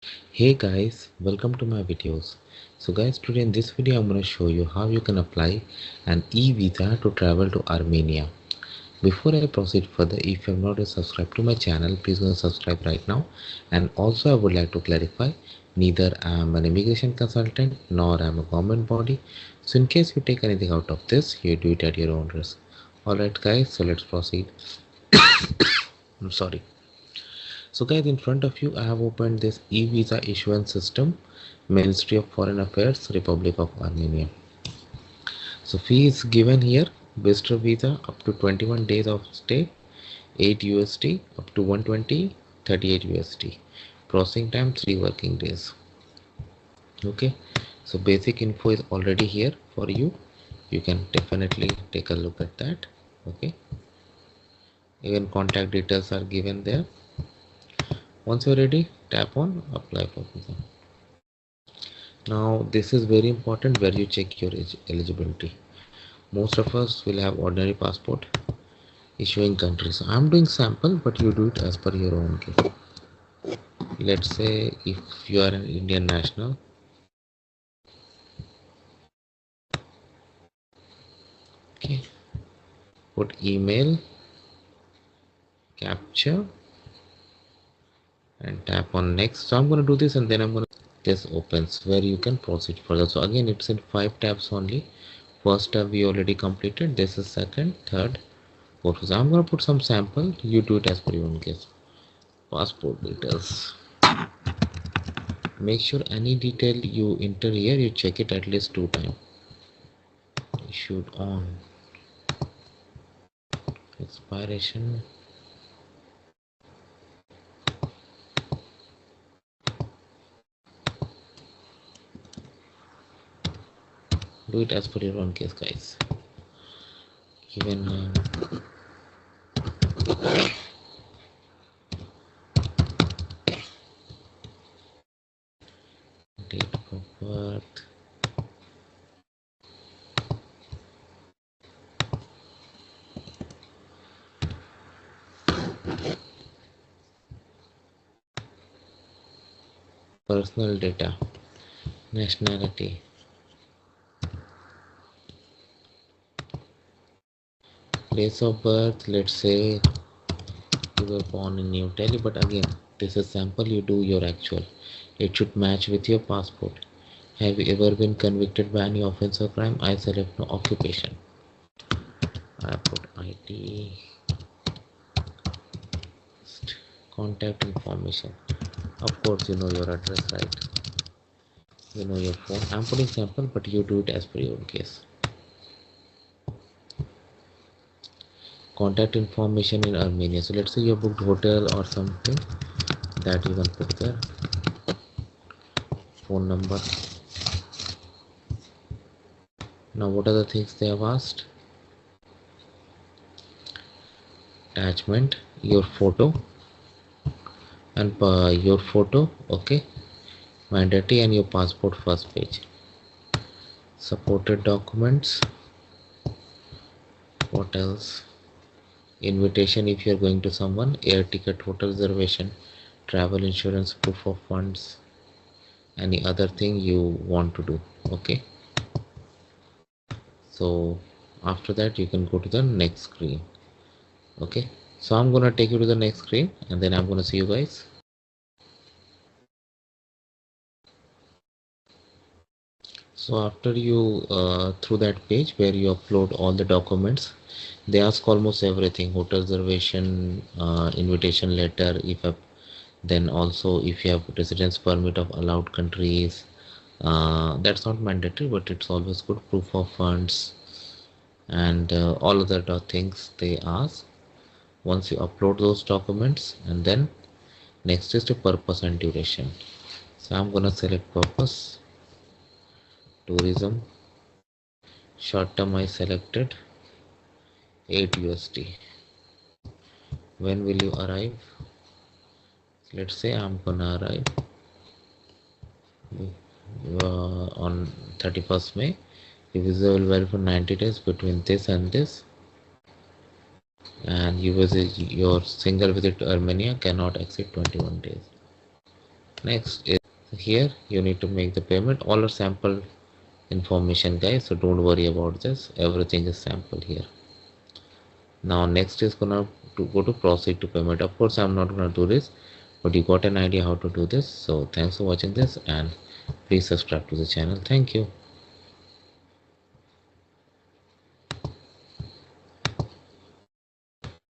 Hey guys, welcome to my videos. So guys, today in this video I'm going to show you how you can apply an e-visa to travel to Armenia. Before I proceed further, if you have not yet subscribed to my channel, please go and subscribe right now. And also I would like to clarify, neither I am an immigration consultant nor I am a government body. So in case you take anything out of this, you do it at your own risk. Alright guys, so let's proceed. I'm sorry. So guys, in front of you I have opened this e-visa issuance system, Ministry of Foreign Affairs, Republic of Armenia. So fee is given here, visitor visa up to 21 days of stay, 8 USD, up to 120, 38 USD. Processing time 3 working days. Okay, so basic info is already here for you. You can definitely take a look at that. Okay, even contact details are given there. Once you're ready, tap on apply for visa. Now this is very important where you check your eligibility. Most of us will have ordinary passport issuing country. So I'm doing sample, but you do it as per your own case. Let's say if you are an Indian national, okay, put email, capture, and tap on next. So I'm going to do this and then I'm going to this opens where you can proceed further. So again it's in 5 tabs only. First tab we already completed. This is second, third, fourth. So I'm going to put some sample. You do it as per your own case. Passport details. Make sure any detail you enter here you check it at least 2 times. Issued on expiration, do it as per your own case guys. Given date of birth, personal data, nationality, place of birth. Let's say you were born in New Delhi, but again this is sample, you do your actual. It should match with your passport. Have you ever been convicted by any offense or crime? I select no. Occupation, I put IT. Contact information, of course you know your address, right? You know your phone. I'm putting sample, but you do it as per your own case. Contact information in Armenia. So let's say you booked hotel or something, that you can put there. Phone number. Now what are the things they have asked? Attachment, your photo, and your photo, okay, mandatory, and your passport first page. Supported documents. What else? Invitation if you are going to someone, air ticket, hotel reservation, travel insurance, proof of funds, any other thing you want to do. Okay, so after that you can go to the next screen. Okay, so I'm gonna take you to the next screen and then I'm gonna see you guys. So after you through that page where you upload all the documents, they ask almost everything: hotel reservation, invitation letter, if a, then also if you have residence permit of allowed countries. That's not mandatory, but it's always good. Proof of funds and all other things they ask. Once you upload those documents, and then next is the purpose and duration. So I'm gonna select purpose, tourism, short term I selected 8 USD. When will you arrive? Let's say I'm gonna arrive on 31st May. The visa will valid for 90 days between this and this, and you visit your single visit to Armenia cannot exceed 21 days. Next is here you need to make the payment. All are sample information guys, so don't worry about this, everything is sample here. Now next is gonna to go to proceed to payment. Of course I'm not gonna do this, but you got an idea how to do this. So thanks for watching this, and please subscribe to the channel. Thank you.